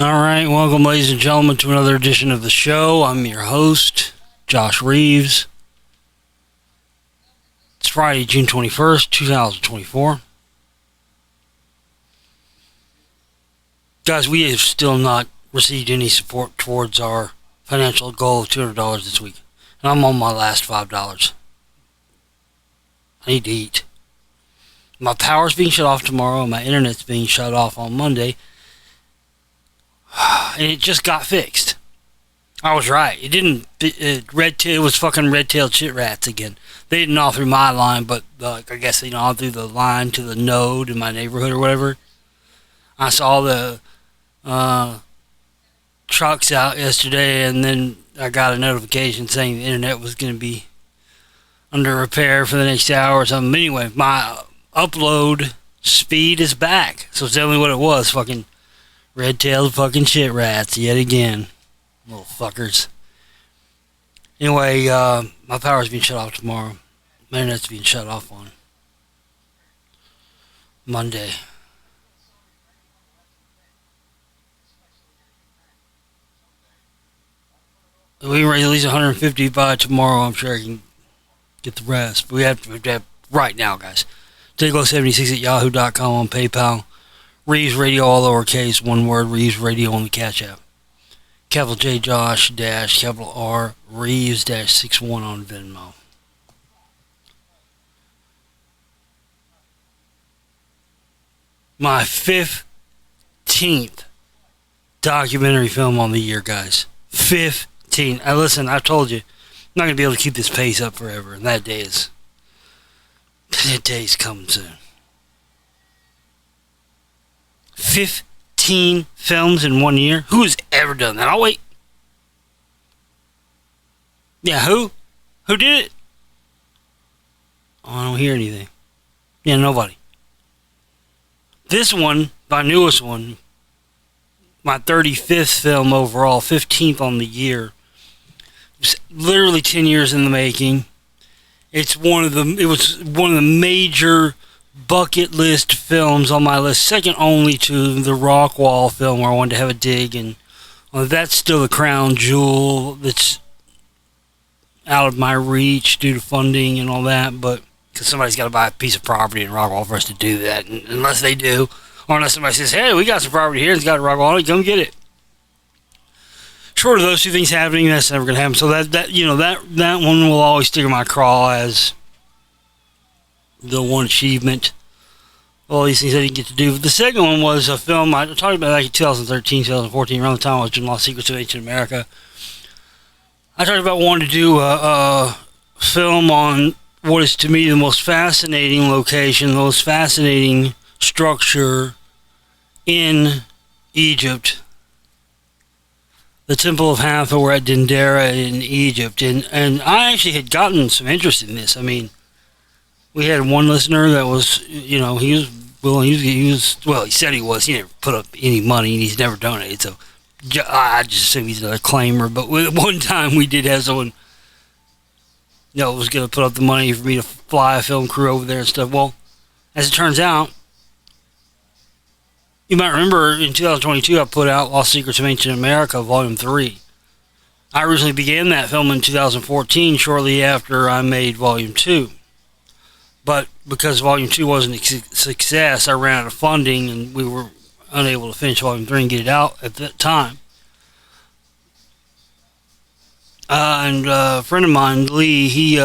All right, welcome, ladies and gentlemen, to another edition of the show. I'm your host, Josh Reeves. It's Friday, June 21st, 2024. Guys, we have still not received any support towards our financial goal of $200 this week. And I'm on my last $5. I need to eat. My power's being shut off tomorrow, and my internet's being shut off on Monday. And it just got fixed. I was right. It didn't. It was fucking red-tailed shit rats again. They didn't all through my line, but I guess they all through the line to the node in my neighborhood or whatever. I saw the trucks out yesterday, and then I got a notification saying the internet was going to be under repair for the next hour or something. Anyway, my upload speed is back. So tell me what it was. Fucking red-tailed fucking shit rats yet again. Little fuckers. Anyway, my power's being shut off tomorrow. My internet's being shut off on Monday. We can raise at least 150 by tomorrow. I'm sure I can get the rest. But we have to right now, guys. Diglo76 at yahoo.com on PayPal. Reeves Radio, all lowercase, one word, Reeves Radio on the Cash App. Capital J Josh dash capital R Reeves dash 61 on Venmo. My 15th documentary film on the year, guys. 15. Listen, I told you, I'm not going to be able to keep this pace up forever, and that day's coming soon. 15 films in 1 year? Who has ever done that? I'll wait. Yeah, who? Who did it? Oh, I don't hear anything. Yeah, nobody. This one, my newest one, my 35th film overall, 15th on the year. It was literally 10 years in the making. It was one of the major bucket list films on my list, second only to the Rockwall film where I wanted to have a dig, and that's still the crown jewel that's out of my reach due to funding and all that, but because somebody's got to buy a piece of property in Rockwall for us to do that, and unless they do, or unless somebody says, hey, we got some property here, it's got a Rockwall on it, come get it. Short of those two things happening, that's never going to happen. So that one will always stick in my craw as the one achievement. All these things I didn't get to do. The second one was a film I talked about like in 2013, 2014, around the time I was doing Lost Secrets of Ancient America. I talked about wanting to do a film on what is to me the most fascinating location, the most fascinating structure in Egypt. The Temple of Hathor at Dendera in Egypt. And I actually had gotten some interest in this. I mean, we had one listener that was, he was willing, he said he was. He never put up any money, and he's never donated, so I just assume he's another claimer. But one time we did have someone, was going to put up the money for me to fly a film crew over there and stuff. Well, as it turns out, you might remember in 2022 I put out Lost Secrets of Ancient America, Volume 3. I originally began that film in 2014, shortly after I made Volume 2. But because Volume 2 wasn't a success, I ran out of funding, and we were unable to finish Volume 3 and get it out at that time. And a friend of mine, Lee, he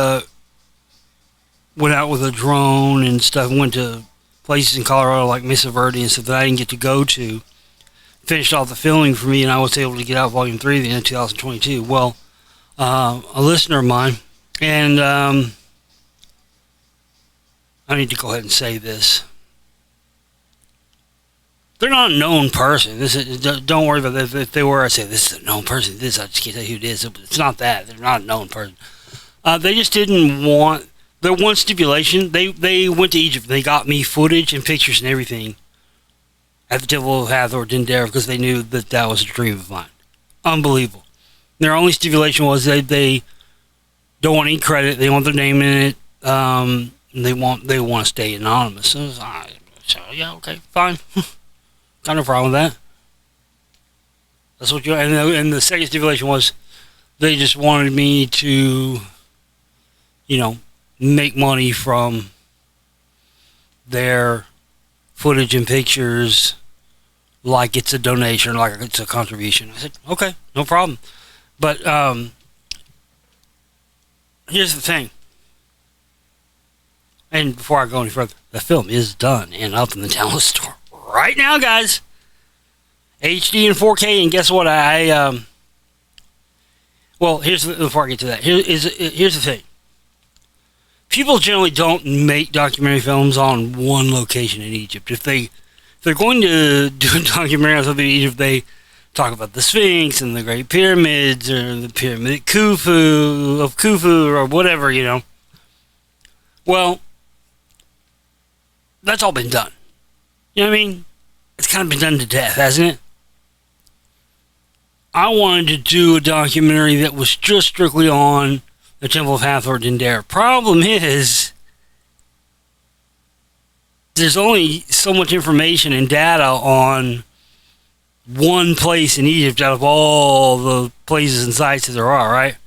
went out with a drone and stuff, went to places in Colorado like Mesa Verde and stuff that I didn't get to go to. Finished off the filming for me, and I was able to get out Volume 3 at the end of 2022. Well, a listener of mine, and I need to go ahead and say this. They're not a known person. Don't worry about that. If they were, I'd say, this is a known person. I just can't tell you who it is. It's not that. They're not a known person. They just didn't want... Their one stipulation, they went to Egypt. They got me footage and pictures and everything at the Temple of Hathor, Dendera, because they knew that was a dream of mine. Unbelievable. Their only stipulation was they don't want any credit. They want their name in it. They want to stay anonymous. So, yeah, okay, fine. Got no problem with that. That's what you. And the second stipulation was they just wanted me to, make money from their footage and pictures, like it's a donation, like it's a contribution. I said, okay, no problem. But here's the thing. And before I go any further, the film is done and up in the download store right now, guys. HD and 4K, and guess what? Before I get to that, here's the thing. People generally don't make documentary films on one location in Egypt. If they're going to do a documentary on something in Egypt, they talk about the Sphinx and the Great Pyramids or the Pyramid of Khufu or whatever, Well, that's all been done. You know what I mean? It's kind of been done to death, hasn't it? I wanted to do a documentary that was just strictly on the Temple of Hathor Dendera. Problem is, there's only so much information and data on one place in Egypt out of all the places and sites that there are, right?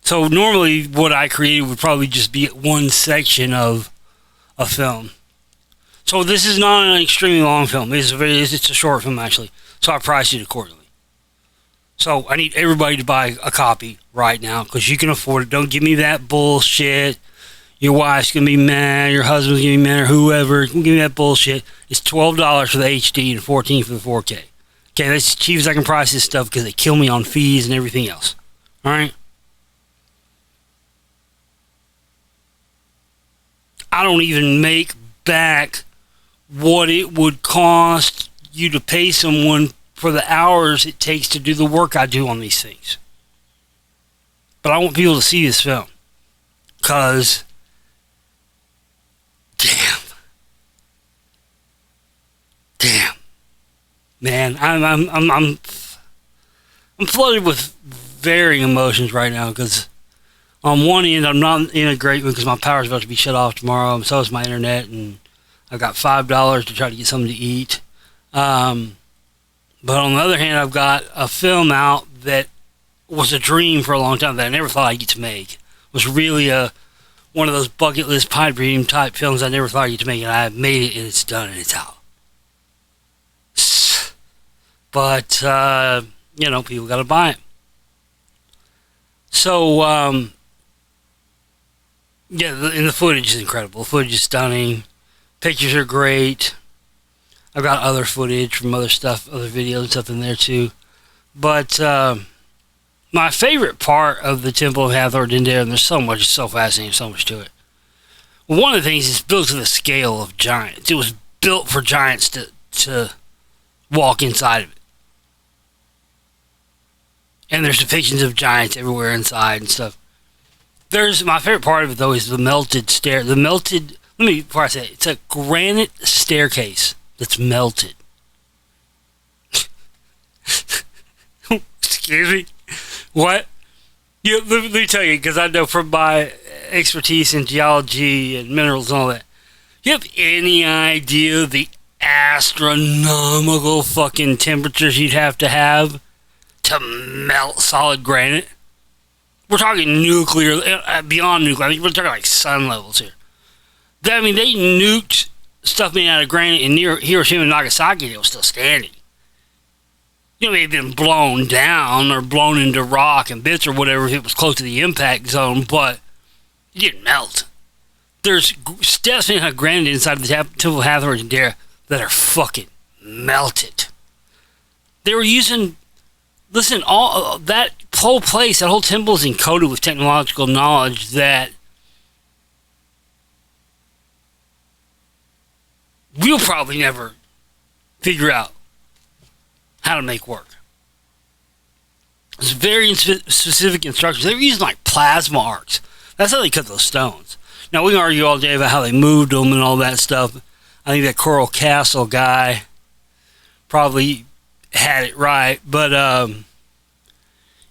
So normally what I created would probably just be one section of a film. So this is not an extremely long film. It's a short film, actually. So I priced it accordingly. So I need everybody to buy a copy right now because you can afford it. Don't give me that bullshit. Your wife's going to be mad. Your husband's going to be mad or whoever. Give me that bullshit. It's $12 for the HD and $14 for the 4K. Okay, that's as cheap as I can price this stuff because they kill me on fees and everything else. All right? I don't even make back what it would cost you to pay someone for the hours it takes to do the work I do on these things. But I want people to see this film. Because, damn. Man, I'm flooded with varying emotions right now because on one end, I'm not in a great mood because my power's about to be shut off tomorrow, and so is my internet, and I've got $5 to try to get something to eat. But on the other hand, I've got a film out that was a dream for a long time that I never thought I'd get to make. It was really one of those bucket list pipe dream type films I never thought I'd get to make, and I made it, and it's done, and it's out. But, people got to buy it. So, and the footage is incredible. The footage is stunning. Pictures are great. I've got other footage from other stuff, other videos and stuff in there too. But my favorite part of the Temple of Hathor Dendera, and there's so much, it's so fascinating, so much to it. Well, one of the things is built to the scale of giants. It was built for giants to walk inside of it. And there's depictions of giants everywhere inside and stuff. My favorite part of it, though, is the melted stair. Before I say it, it's a granite staircase that's melted. Excuse me? What? Let me tell you, because I know from my expertise in geology and minerals and all that, you have any idea the astronomical fucking temperatures you'd have to melt solid granite? We're talking nuclear, beyond nuclear. I mean, we're talking like sun levels here. They nuked stuff made out of granite in near Hiroshima and Nagasaki, it was still standing. It may have been blown down or blown into rock and bits or whatever if it was close to the impact zone, but it didn't melt. There's steps made out of granite inside the Temple of Hathor Dendera that are fucking melted. They were using, all that whole place, that whole temple is encoded with technological knowledge that we'll probably never figure out how to make work. There's very specific instructions. They were using like plasma arcs. That's how they cut those stones. Now, we can argue all day about how they moved them and all that stuff. I think that Coral Castle guy probably had it right. But,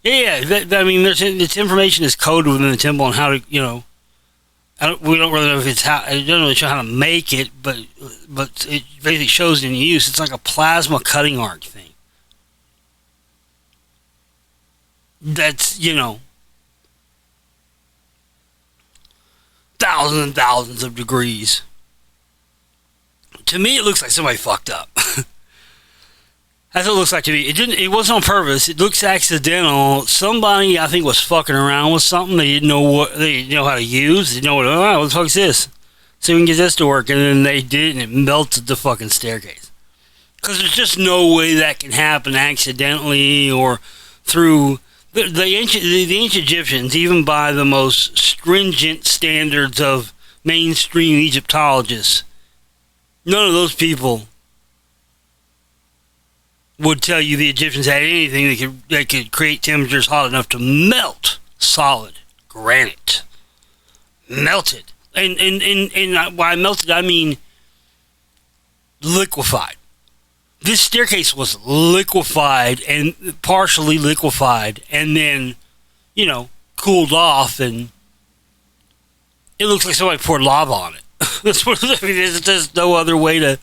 this information is coded within the temple on how to, we don't really know if it doesn't really show how to make it, but it basically shows it in use. It's like a plasma cutting arc thing. that's, thousands and thousands of degrees. To me, it looks like somebody fucked up. That's what it looks like to me. It wasn't on purpose. It looks accidental. Somebody, I think, was fucking around with something they didn't know how to use. They didn't know what the fuck is this? So we can get this to work, and then they did, and it melted the fucking staircase. Because there's just no way that can happen accidentally or through the ancient Egyptians, even by the most stringent standards of mainstream Egyptologists. None of those people would tell you the Egyptians had anything that could create temperatures hot enough to melt solid granite. Melted. And by melted, I mean liquefied. This staircase was liquefied and partially liquefied and then, cooled off, and it looks like somebody poured lava on it. That's what I mean. There's no other way to.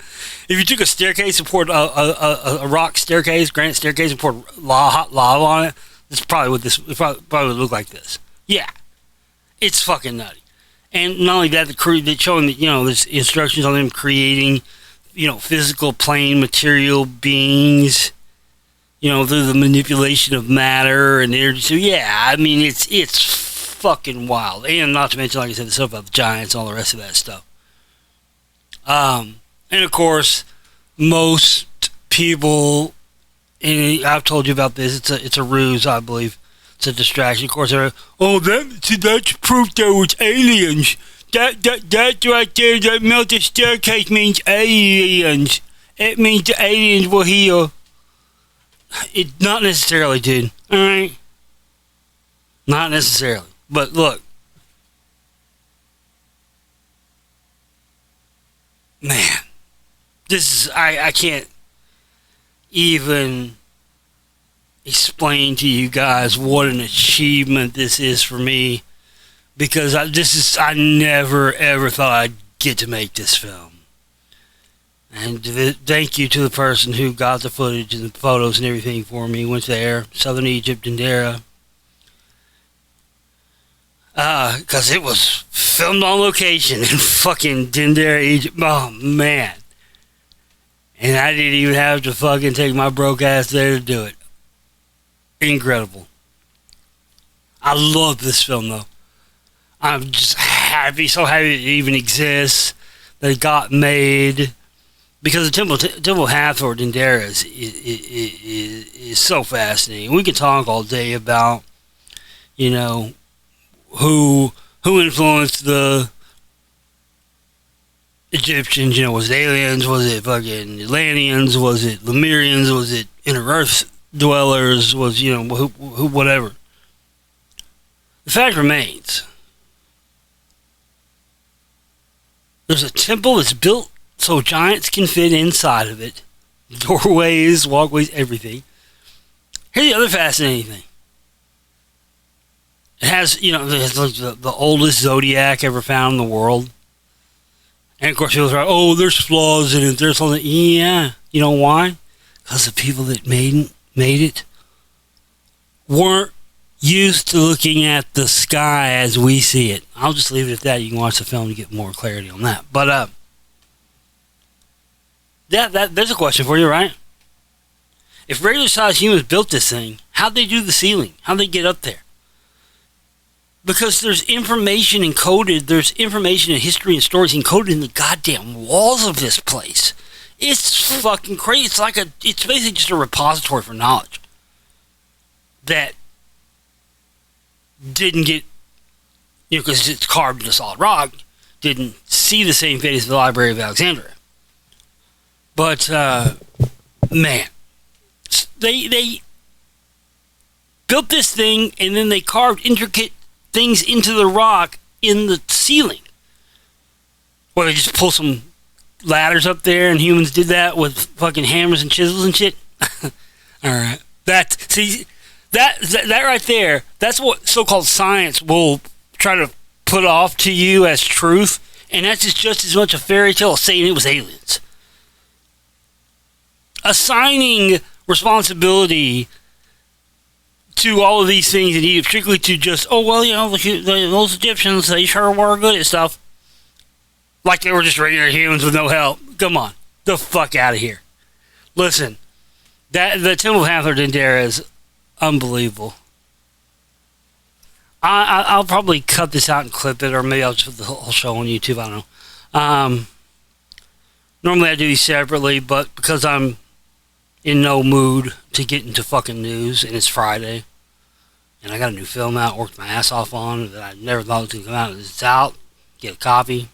If you took a staircase and poured a rock staircase, granite staircase, and poured hot lava on it, that's probably what this probably would look like. This, yeah, it's fucking nutty. And not only that, they're showing that there's instructions on them creating, physical plane material beings, through the manipulation of matter and energy. So yeah, I mean it's fucking wild. And not to mention, like I said, the stuff about the giants and all the rest of that stuff. And of course, most people, and I've told you about this, it's a ruse, I believe. It's a distraction. Of course, they're, that's proof there was aliens. That right there, that melted staircase means aliens. It means the aliens were here. It not necessarily, dude. Alright? Not necessarily. But look. Man. This is, I can't even explain to you guys what an achievement this is for me, because I never ever thought I'd get to make this film. And thank you to the person who got the footage and the photos and everything for me. Went there, Southern Egypt, Dendera, because it was filmed on location in fucking Dendera, Egypt. Oh man. And I didn't even have to fucking take my broke ass there to do it. Incredible. I love this film, though. I'm just happy, so happy it even exists, that it got made, because the Temple of Hathor, Dendera, is so fascinating. We could talk all day about, who influenced the Egyptians. Was it aliens? Was it fucking Atlanteans? Was it Lemurians? Was it Inner Earth dwellers? Was, who, whatever. The fact remains, there's a temple that's built so giants can fit inside of it. Doorways, walkways, everything. Here's the other fascinating thing. It has, the oldest zodiac ever found in the world. And of course, people are there's flaws in it. There's something. Yeah. You know why? Because the people that made it weren't used to looking at the sky as we see it. I'll just leave it at that. You can watch the film to get more clarity on that. But there's a question for you, right? If regular sized humans built this thing, how'd they do the ceiling? How'd they get up there? Because there's information encoded, there's information and history and stories encoded in the goddamn walls of this place. It's fucking crazy. It's basically just a repository for knowledge that didn't get, because it's carved into solid rock, didn't see the same fate as the Library of Alexandria. But, man, they built this thing, and then they carved intricate things into the rock in the ceiling. Well, they just pull some ladders up there, and humans did that with fucking hammers and chisels and shit. Alright. That right there, that's what so-called science will try to put off to you as truth, and that's just as much a fairy tale as saying it was aliens. Assigning responsibility to all of these things in Egypt, strictly to just, oh, well, those Egyptians, they sure were good at stuff. Like they were just regular humans with no help. Come on. The fuck out of here. Listen, the Temple of Hathor Dendera is unbelievable. I'll probably cut this out and clip it, or maybe I'll just put the whole show on YouTube. I don't know. Normally I do these separately, but because I'm in no mood to get into fucking news, and it's Friday, and I got a new film out, worked my ass off on, that I never thought was going to come out. It's out. Get a copy.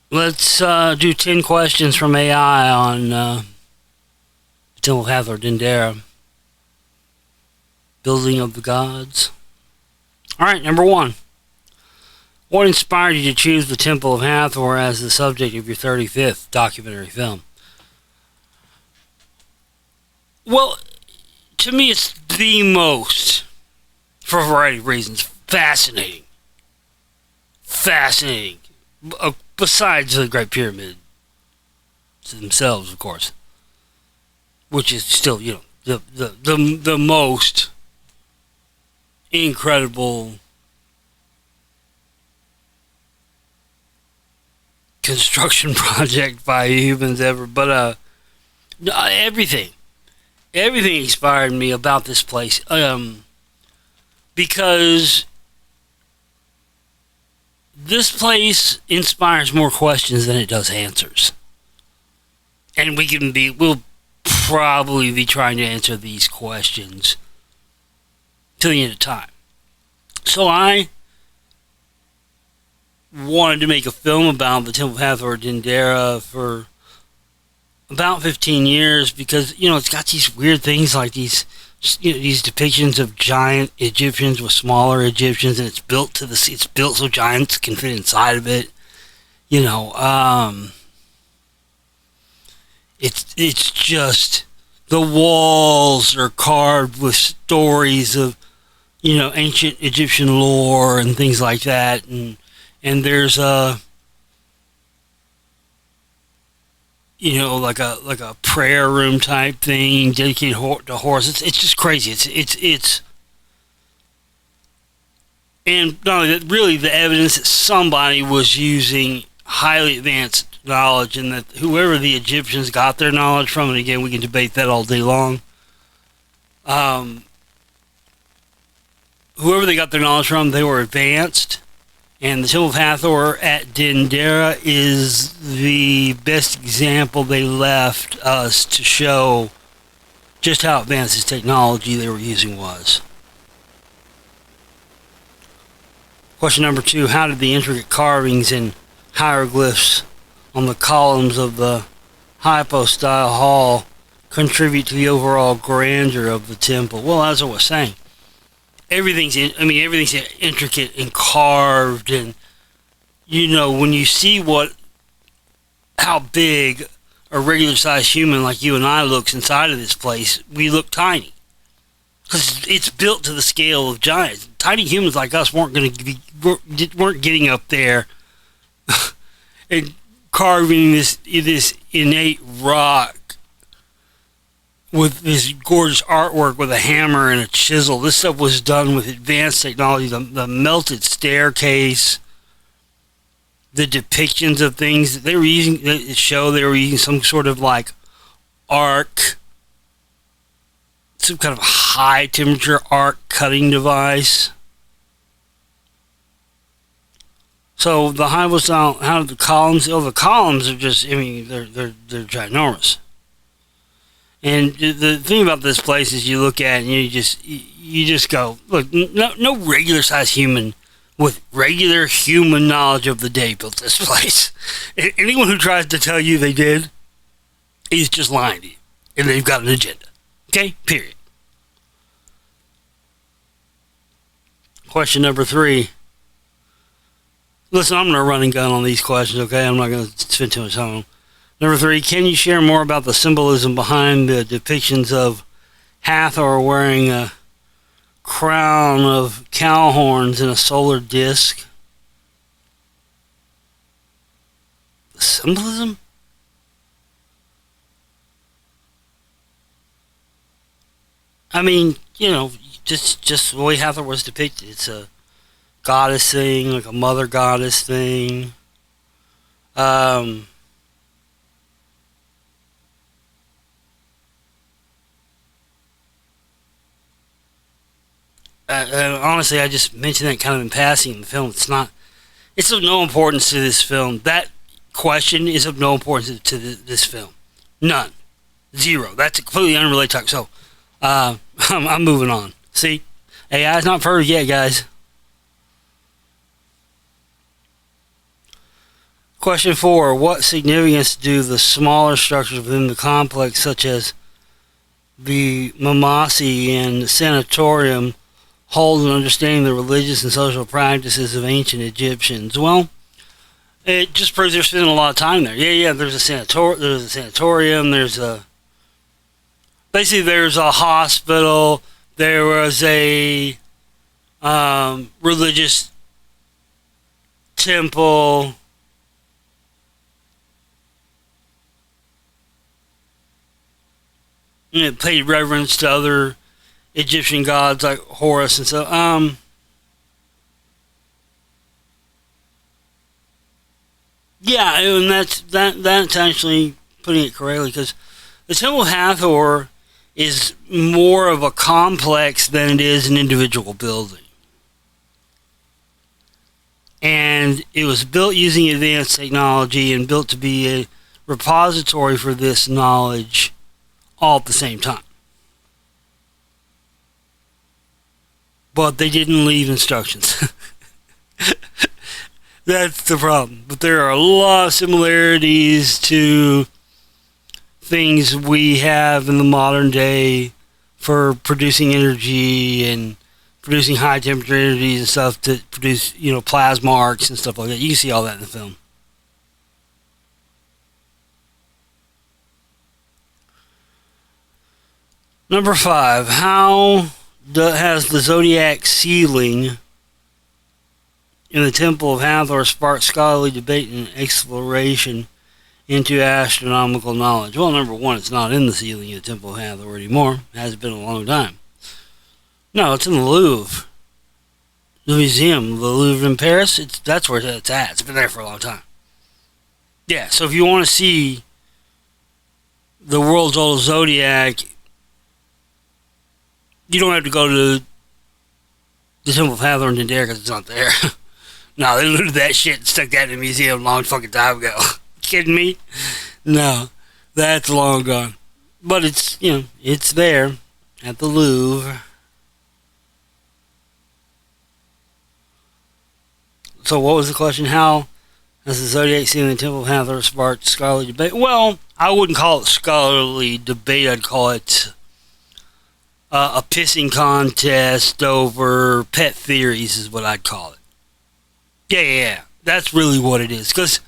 Let's do 10 questions from AI on the Temple of Hathor Dendera. Building of the Gods. Alright, number 1. What inspired you to choose the Temple of Hathor as the subject of your 35th documentary film? Well, to me it's the most, for a variety of reasons, fascinating. Fascinating. Besides the Great Pyramid themselves, of course. Which is still, the most incredible construction project by humans ever. But everything inspired me about this place, because this place inspires more questions than it does answers, and we'll probably be trying to answer these questions till the end of time. So I wanted to make a film about the Temple of Hathor Dendera for about 15 years because, it's got these weird things like these depictions of giant Egyptians with smaller Egyptians, and it's built so giants can fit inside of it. It's just, the walls are carved with stories of, ancient Egyptian lore and things like that, and there's like a prayer room type thing dedicated to horses. It's just crazy. It's and not only that, really the evidence that somebody was using highly advanced knowledge, and that whoever the Egyptians got their knowledge from, and again, we can debate that all day long. Whoever they got their knowledge from, they were advanced. And the Temple of Hathor at Dendera is the best example they left us to show just how advanced this technology they were using was. Question number 2, how did the intricate carvings and hieroglyphs on the columns of the hypo-style hall contribute to the overall grandeur of the temple? Well, as I was saying, everything's intricate and carved, and when you see how big a regular sized human like you and I looks inside of this place, we look tiny because it's built to the scale of giants. Tiny humans like us weren't getting up there and carving this innate rock with this gorgeous artwork with a hammer and a chisel. This stuff was done with advanced technology. The melted staircase, the depictions of things that they were using, they were using some sort of like arc, some kind of high temperature arc cutting device. So the high was how the columns? The columns are just, they're ginormous. And the thing about this place is, you look at it and you just go, look, no regular sized human with regular human knowledge of the day built this place. Anyone who tries to tell you they did is just lying to you, and they've got an agenda. Okay, period. Question number 3. Listen, I'm going to run and gun on these questions, okay? I'm not going to spend too much time on them. Number 3, can you share more about the symbolism behind the depictions of Hathor wearing a crown of cow horns and a solar disc? The symbolism? I mean, just the way Hathor was depicted. It's a goddess thing, like a mother goddess thing. Um, Honestly, I just mentioned that kind of in passing in the film. It's of no importance to this film. That question is of no importance to this film. None. Zero. That's a completely unrelated topic. So, I'm moving on. See? AI's not perfect yet, guys. Question 4. What significance do the smaller structures within the complex, such as the Mamasi and Sanatorium, hold in understanding the religious and social practices of ancient Egyptians? Well, it just proves they're spending a lot of time there. Yeah, there's a sanatorium, there's a hospital, there was a religious temple. And it paid reverence to other Egyptian gods like Horus and so. Yeah, and that's actually putting it correctly, because the Temple of Hathor is more of a complex than it is an individual building. And it was built using advanced technology and built to be a repository for this knowledge all at the same time. But they didn't leave instructions. That's the problem. But there are a lot of similarities to things we have in the modern day for producing energy and producing high temperature energies and stuff to produce, plasma arcs and stuff like that. You can see all that in the film. Number 5. How has the zodiac ceiling in the Temple of Hathor sparked scholarly debate and exploration into astronomical knowledge? Well, number 1, it's not in the ceiling of the Temple of Hathor anymore. It hasn't been a long time. No, it's in the Louvre. The museum, the Louvre in Paris, that's where it's at. It's been there for a long time. Yeah, so if you want to see the world's oldest zodiac, you don't have to go to the Temple of Hathor in Dendera because it's not there. No, they looted that shit and stuck that in a museum a long fucking time ago. Kidding me? No, that's long gone. But it's, it's there at the Louvre. So what was the question? How has the zodiac ceiling in the Temple of Hathor sparked scholarly debate? Well, I wouldn't call it scholarly debate. I'd call it a pissing contest over pet theories is what I'd call it. Yeah. That's really what it is. Because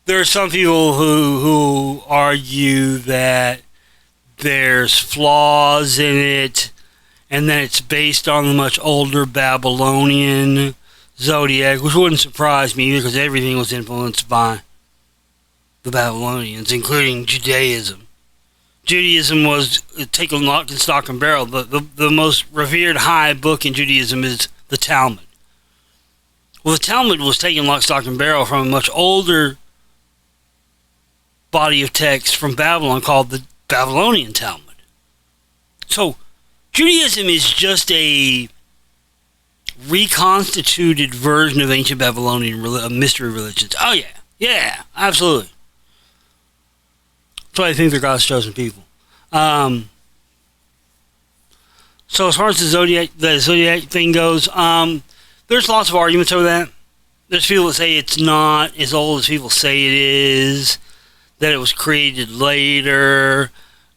there are some people who argue that there's flaws in it, and that it's based on the much older Babylonian zodiac, which wouldn't surprise me either, because everything was influenced by the Babylonians, including Judaism. Judaism was taken lock and stock and barrel. The most revered high book in Judaism is the Talmud. Well, the Talmud was taken lock, stock, and barrel from a much older body of text from Babylon called the Babylonian Talmud. So, Judaism is just a reconstituted version of ancient Babylonian mystery religions. Oh, yeah, absolutely. That's why I think they're God's chosen people. So as far as the zodiac thing goes, there's lots of arguments over that. There's people that say it's not as old as people say it is, that it was created later.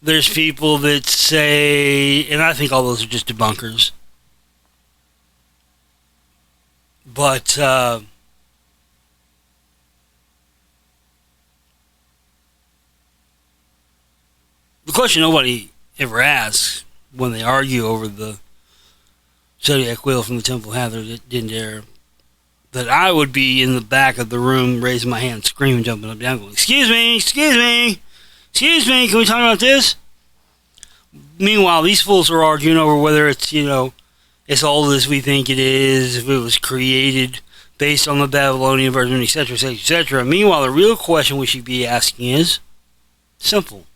There's people that say, and I think all those are just debunkers. But the question nobody ever asks when they argue over the zodiac wheel from the Temple of Hathor Dendera, that I would be in the back of the room raising my hand, screaming, jumping up and down, going, excuse me, can we talk about this? Meanwhile, these fools are arguing over whether it's, as old as we think it is, if it was created based on the Babylonian version, etc., etc., etc. Meanwhile, the real question we should be asking is simple.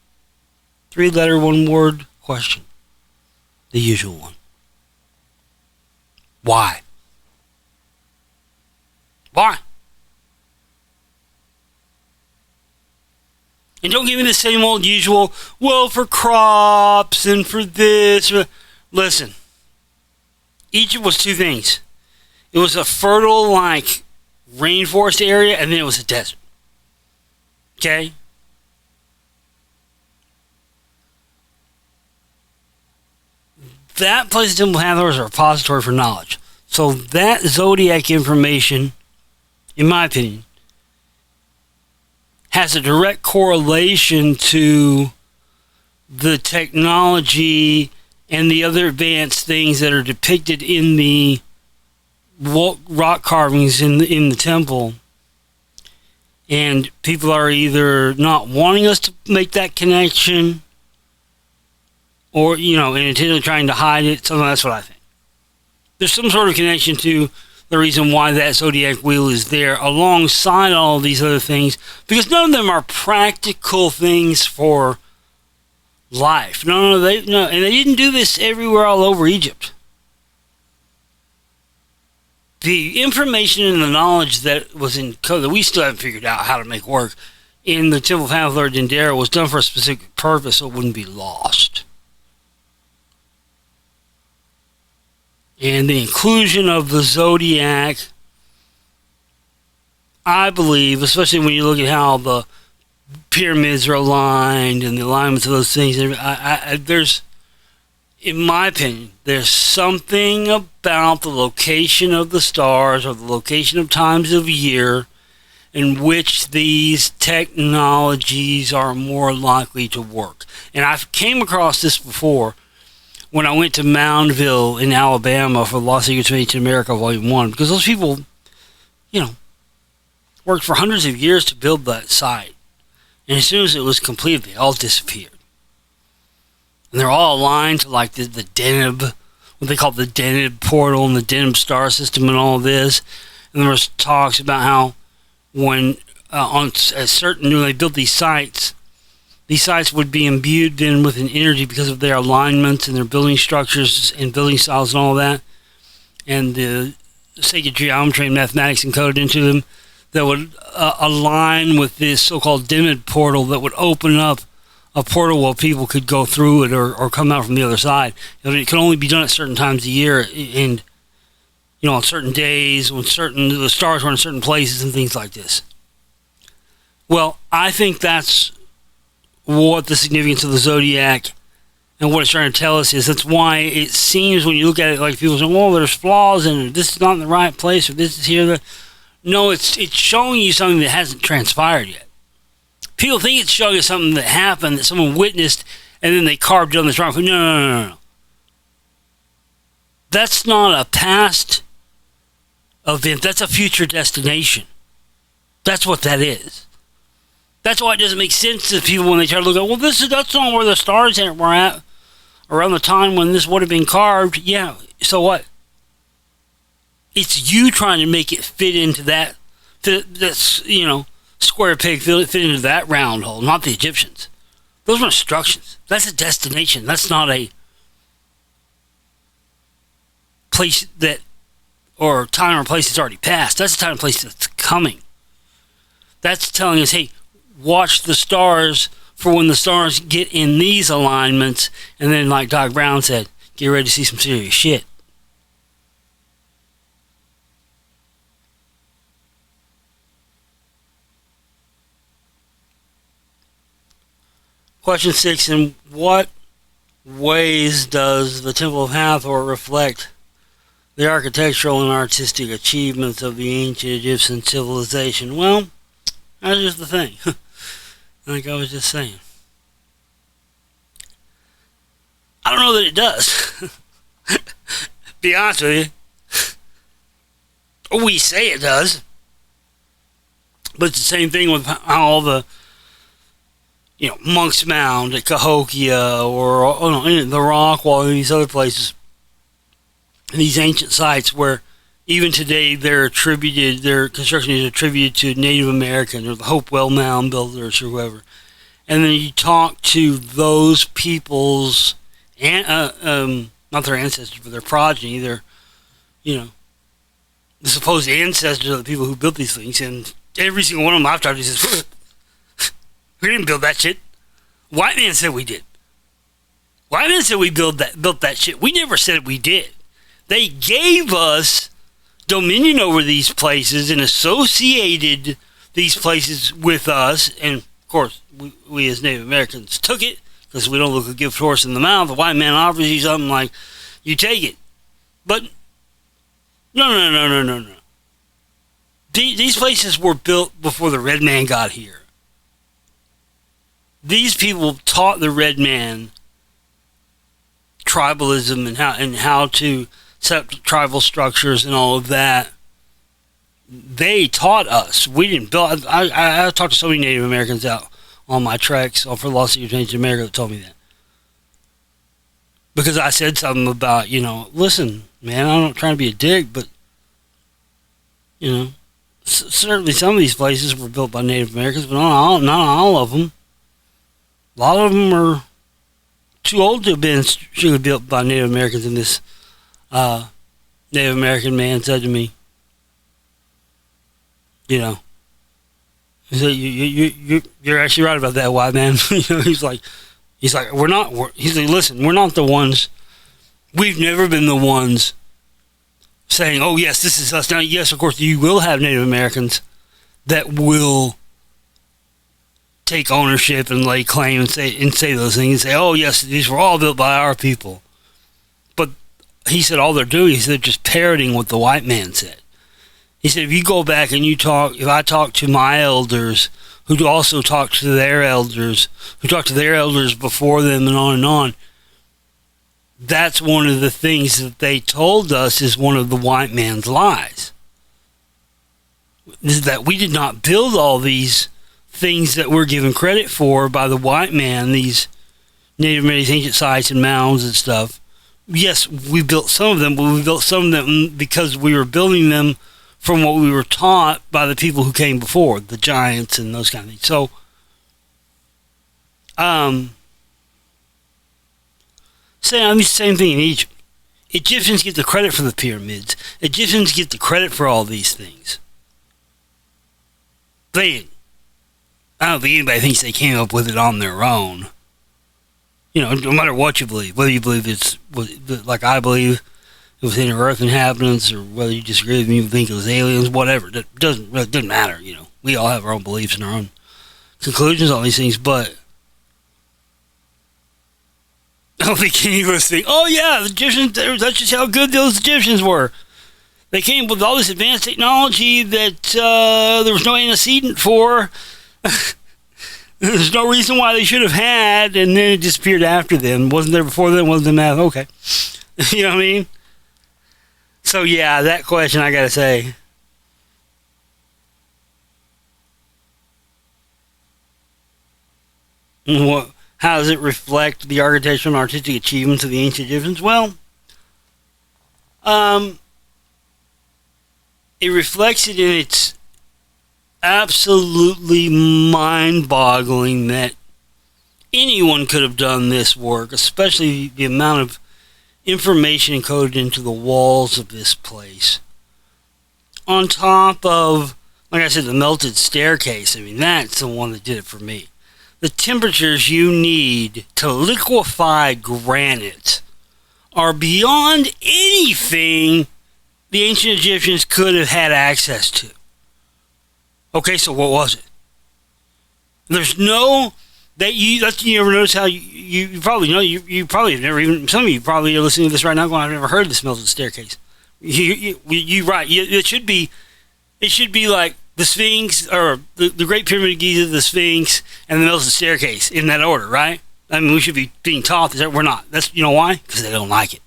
3-letter, 1-word question. The usual one. Why? Why? And don't give me the same old usual, well, for crops and for this. Listen, Egypt was 2 things. It was a fertile, rainforest area, and then it was a desert. Okay? That place at Temple Hathor is a repository for knowledge. So that zodiac information, in my opinion, has a direct correlation to the technology and the other advanced things that are depicted in the rock carvings in the temple. And people are either not wanting us to make that connection or, and intentionally trying to hide it. So that's what I think. There's some sort of connection to the reason why that zodiac wheel is there alongside all of these other things, because none of them are practical things for life. No, and they didn't do this everywhere all over Egypt. The information and the knowledge that was in code that we still haven't figured out how to make work in the Temple of Hathor Dendera was done for a specific purpose so it wouldn't be lost. And the inclusion of the zodiac, I believe, especially when you look at how the pyramids are aligned and the alignments of those things, there's, in my opinion, there's something about the location of the stars or the location of times of year in which these technologies are more likely to work. And I've came across this before when I went to Moundville in Alabama for Lost Secrets of Ancient America Volume 1, because those people, worked for hundreds of years to build that site. And as soon as it was completed, they all disappeared. And they're all aligned to the Deneb, what they call the Deneb portal and the Deneb star system and all this. And there was talks about how when they built these sites would be imbued then with an energy because of their alignments and their building structures and building styles and all that, and the sacred geometry and mathematics encoded into them that would align with this so-called Deneb portal that would open up a portal where people could go through it or come out from the other side. It could only be done at certain times of year and on certain days when the stars were in certain places and things like this. Well, I think that's what the significance of the zodiac and what it's trying to tell us is. That's why it seems when you look at it like people say, well, there's flaws in it, this is not in the right place, or this is here. No, it's showing you something that hasn't transpired yet. People think it's showing you something that happened, that someone witnessed, and then they carved it on this rock. No. That's not a past event. That's a future destination. That's what that is. That's why it doesn't make sense to people when they try to look at, well, that's not where the stars were at around the time when this would have been carved. Yeah, so what? It's you trying to make it fit into that square peg, fit into that round hole, not the Egyptians. Those were instructions. That's a destination. That's not a place or time or place that's already passed. That's a time and place that's coming. That's telling us, hey, watch the stars for when the stars get in these alignments, and then like Doc Brown said, get ready to see some serious shit. Question 6, in what ways does the Temple of Hathor reflect the architectural and artistic achievements of the ancient Egyptian civilization? Well, that's just the thing. Like I was just saying. I don't know that it does. Be honest with you. We say it does. But it's the same thing with how all the Monk's Mound at Cahokia or the Rock Wall and these other places, these ancient sites where even today their construction is attributed to Native Americans or the Hopewell Mound builders or whoever. And then you talk to those people's, not their ancestors, but their progeny, the supposed ancestors of the people who built these things, and every single one of them I've talked to says, we didn't build that shit. White man said we did. White man said we built that shit. We never said we did. They gave us dominion over these places and associated these places with us, and of course, we as Native Americans took it because we don't look a gift horse in the mouth. The white man offers you something like, you take it. But no. These places were built before the red man got here. These people taught the red man tribalism and how to set up tribal structures and all of that. They taught us. We didn't build. I talked to so many Native Americans out on my treks for the Lost City of Ancient America that told me that. Because I said something about, listen, man, I'm not trying to be a dick, but, certainly some of these places were built by Native Americans, but not all of them. A lot of them are too old to have been strictly built by Native Americans, and this Native American man said to me, he said, you're actually right about that, white man. He's like, listen, we're not the ones. We've never been the ones saying, oh yes, this is us. Now, yes, of course, you will have Native Americans that will take ownership and lay claim and say those things and say, oh yes, these were all built by our people. But he said all they're doing is they're just parroting what the white man said. He said, if you go back and if I talk to my elders, who also talk to their elders, who talked to their elders before them and on, that's one of the things that they told us is one of the white man's lies. Is that we did not build all these things that we're given credit for by the white man, these Native American ancient sites and mounds and stuff. Yes, we built some of them, but we built some of them because we were building them from what we were taught by the people who came before, the giants and those kind of things. So, same thing in Egypt. Egyptians get the credit for the pyramids. Egyptians get the credit for all these things. I don't think anybody thinks they came up with it on their own. No matter what you believe, whether you believe it's like I believe, it was inner Earth inhabitants, or whether you disagree with me, you think it was aliens, whatever. It doesn't matter, We all have our own beliefs and our own conclusions on these things, but I don't think any of us think, oh yeah, the Egyptians, that's just how good those Egyptians were. They came with all this advanced technology that there was no antecedent for. There's no reason why they should have had, and then it disappeared after them. Wasn't there before them, wasn't there? Okay. You know what I mean? So yeah, that question I gotta say. How does it reflect the architectural and artistic achievements of the ancient Egyptians? Well, it reflects it in its absolutely mind-boggling that anyone could have done this work, especially the amount of information encoded into the walls of this place. On top of, like I said, the melted staircase. That's the one that did it for me. The temperatures you need to liquefy granite are beyond anything the ancient Egyptians could have had access to. Okay, so what was it? There's no... You ever notice how you probably know, you probably have never even, some of you probably are listening to this right now going, I've never heard of this melted staircase. You're right. It should be like the Sphinx, or the Great Pyramid of Giza, the Sphinx, and the melted staircase in that order, right? We should be being taught that. We're not. That's, why? Because they don't like it.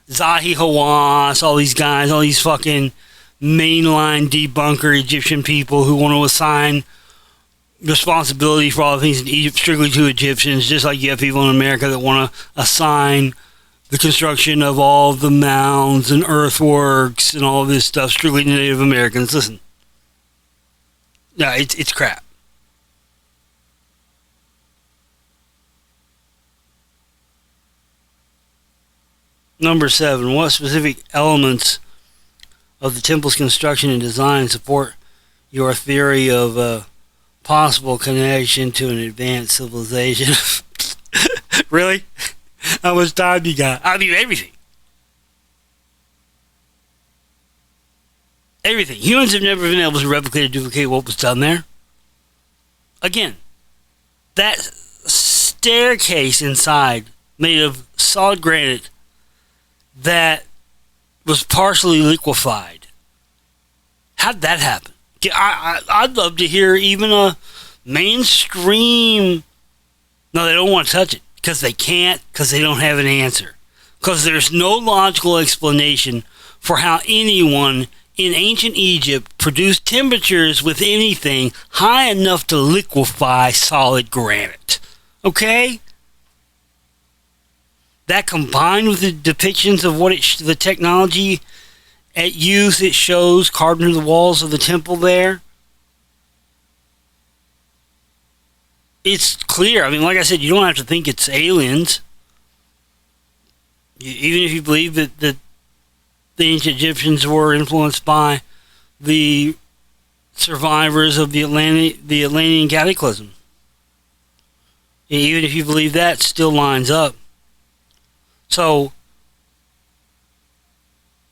Zahi Hawass, all these guys, all these fucking mainline debunker Egyptian people who want to assign responsibility for all the things in Egypt strictly to Egyptians, just like you have people in America that want to assign the construction of all the mounds and earthworks and all this stuff strictly to Native Americans. Listen, no, it's crap. Number 7, what specific elements of the temple's construction and design support your theory of a possible connection to an advanced civilization? Really? How much time you got? I mean, everything. Everything. Humans have never been able to replicate or duplicate what was done there. Again, that staircase inside, made of solid granite, that was partially liquefied. How'd that happen? I'd love to hear even a mainstream... No, they don't want to touch it. Because they can't, because they don't have an answer. Because there's no logical explanation for how anyone in ancient Egypt produced temperatures with anything high enough to liquefy solid granite. Okay? That combined with the depictions of what the technology at use it shows carved into the walls of the temple there, it's clear. I mean, like I said, you don't have to think it's aliens. Even if you believe that the ancient Egyptians were influenced by the survivors of the Atlantean cataclysm. Even if you believe that, still lines up. So,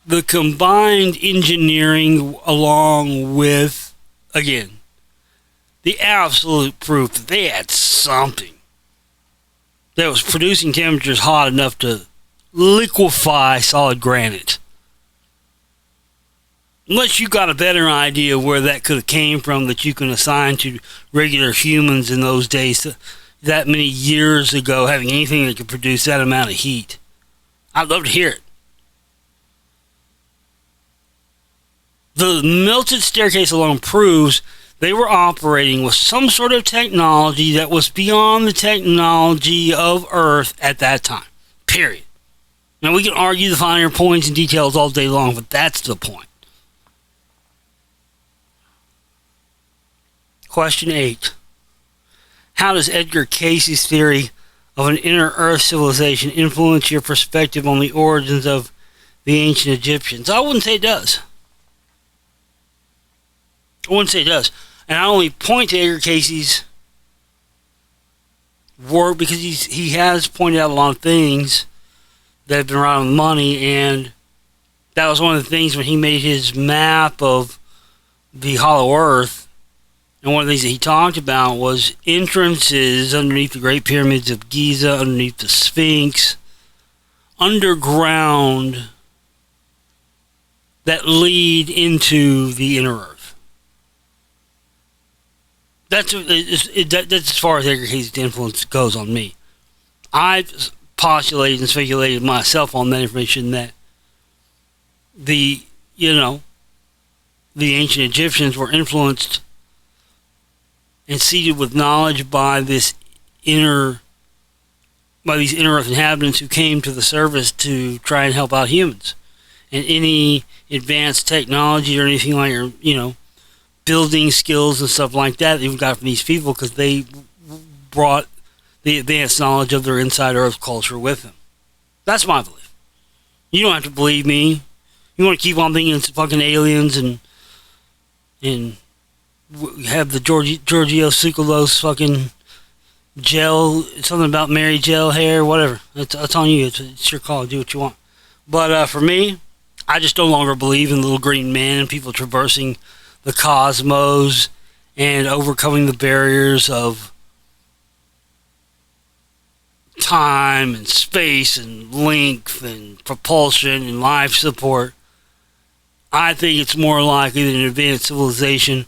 the combined engineering along with, again, the absolute proof that they had something that was producing temperatures hot enough to liquefy solid granite. Unless you got a better idea where that could have came from that you can assign to regular humans in those days, that many years ago, having anything that could produce that amount of heat. I'd love to hear it. The melted staircase alone proves they were operating with some sort of technology that was beyond the technology of Earth at that time. Period. Now, we can argue the finer points and details all day long, but that's the point. Question 8. How does Edgar Cayce's theory of an inner Earth civilization influence your perspective on the origins of the ancient Egyptians? I wouldn't say it does. And I only point to Edgar Cayce's work because he has pointed out a lot of things that have been right on the money, and that was one of the things when he made his map of the Hollow Earth. And one of the things that he talked about was entrances underneath the Great Pyramids of Giza, underneath the Sphinx, underground, that lead into the inner Earth. That's as far as Edgar Cayce's influence goes on me. I've postulated and speculated myself on that information that the ancient Egyptians were influenced and seeded with knowledge by these inner Earth inhabitants who came to the surface to try and help out humans. And any advanced technology or anything like, building skills and stuff like that we got from these people because they brought the advanced knowledge of their inside Earth culture with them. That's my belief. You don't have to believe me. You want to keep on thinking it's fucking aliens and have the Giorgio Tsoukalos fucking gel, something about Mary gel hair, whatever. It's on you. It's your call. Do what you want. But for me, I just no longer believe in little green men and people traversing the cosmos and overcoming the barriers of time and space and length and propulsion and life support. I think it's more likely that an advanced civilization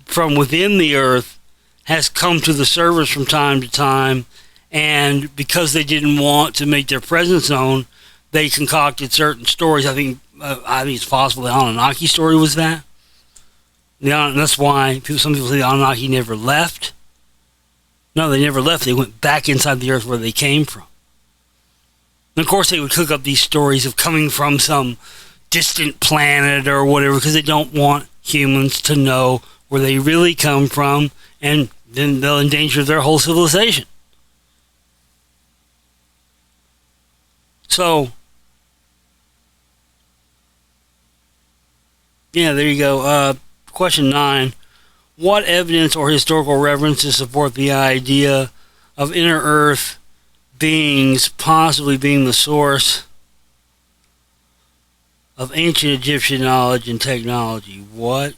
from within the Earth has come to the surface from time to time, and because they didn't want to make their presence known, they concocted certain stories. I think it's possible the Anunnaki story was that. That's why some people say the Anunnaki never left. No, they never left. They went back inside the earth where they came from. And of course, they would cook up these stories of coming from some distant planet or whatever because they don't want humans to know where they really come from, and then they'll endanger their whole civilization. So, yeah, there you go. Question 9. What evidence or historical references support the idea of inner earth beings possibly being the source of ancient Egyptian knowledge and technology? What?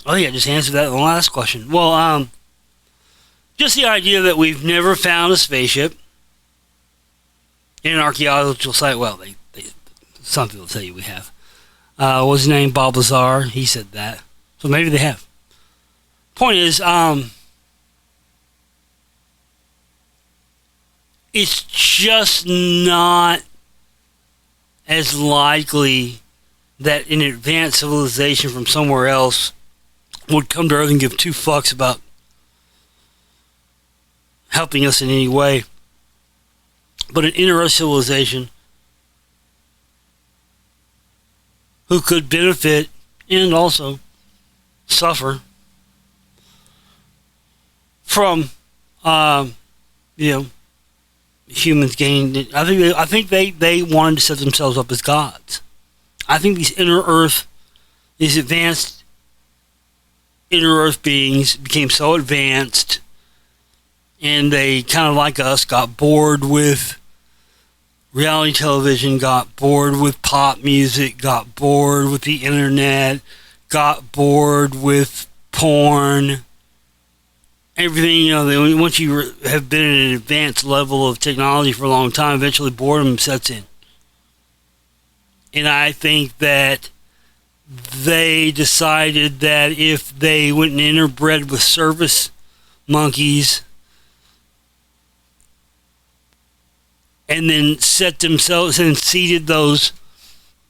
I think I just answered that in the last question. Well, just the idea that we've never found a spaceship in an archaeological site. Well, some people tell you we have. What's his name? Bob Lazar. He said that. So maybe they have. Point is, it's just not as likely that an advanced civilization from somewhere else would come to Earth and give two fucks about helping us in any way. But an inner Earth civilization who could benefit and also suffer from, humans gaining. I think they wanted to set themselves up as gods. I think these inner Earth, these advanced inner Earth beings became so advanced, and they kind of like us got bored with reality television, got bored with pop music, got bored with the internet, got bored with porn, everything. Once you have been at an advanced level of technology for a long time, eventually boredom sets in. And I think that they decided that if they went and interbred with service monkeys and then set themselves and seeded those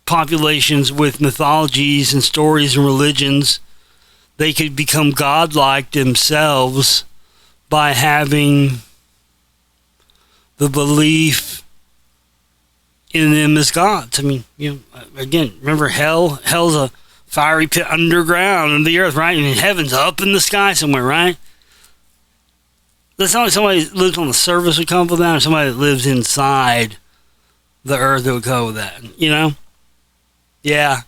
populations with mythologies and stories and religions, they could become godlike themselves by having the belief in them as gods. I mean, again, remember hell? Hell's a fiery pit underground in the earth, right? And heaven's up in the sky somewhere, right? That's not like somebody that lives on the surface would come up with that, or somebody that lives inside the earth that would come up with that, Yeah.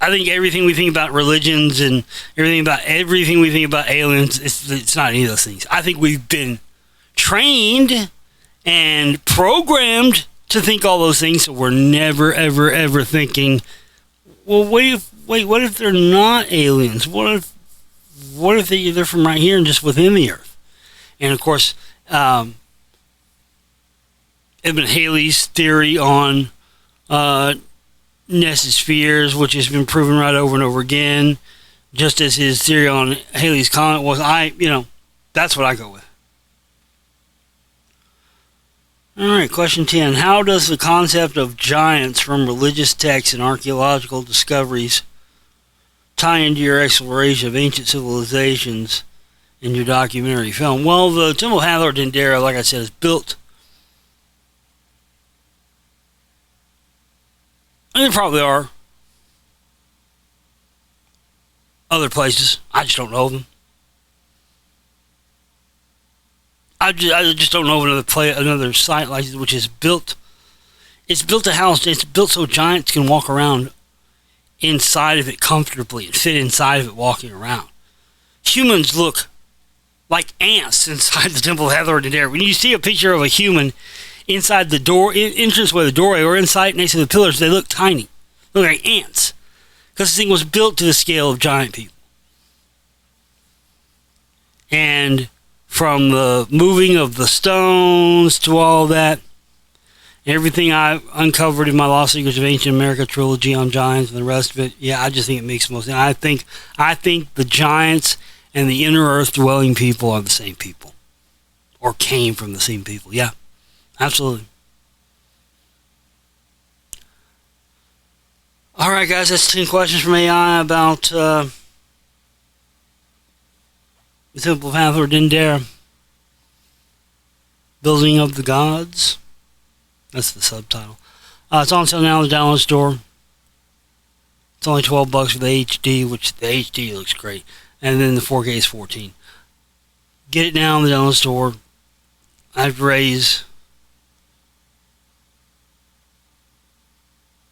I think everything we think about religions and everything we think about aliens, it's not any of those things. I think we've been trained and programmed to think all those things, so we're never, ever, ever thinking, well, what if they're not aliens? What if they're from right here and just within the earth? And of course, Edmund Halley's theory on nested spheres, which has been proven right over and over again, just as his theory on Halley's Comet was, that's what I go with. All right, question 10. How does the concept of giants from religious texts and archaeological discoveries tie into your exploration of ancient civilizations in your documentary film? Well, the Temple of Hathor Dendera, like I said, is built. And there probably are other places. I just don't know them. I just don't know of another site like this, which is built. It's built a house. It's built so giants can walk around inside of it comfortably and fit inside of it walking around. Humans look like ants inside the Temple of Hathor Dendera. When you see a picture of a human inside the door, entranceway of the doorway, or inside next to the pillars, they look tiny. They look like ants. Because this thing was built to the scale of giant people. And from the moving of the stones to all that, everything I uncovered in my Lost Secrets of Ancient America trilogy on giants and the rest of it, I just think it makes most sense. I think the giants and the inner earth dwelling people are the same people. Or came from the same people. Yeah, absolutely. All right, guys, that's 10 questions from AI about The Temple of Hathor didn't dare. Building of the Gods. That's the subtitle. It's on sale now in the download store. It's only $12 for the HD, which the HD looks great. And then the 4K is $14. Get it now in the download store. I have to raise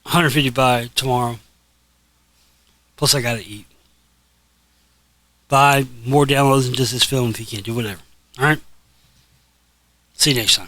$150 by tomorrow. Plus, I gotta eat. Buy more downloads than just this film if you can't do whatever. Alright? See you next time.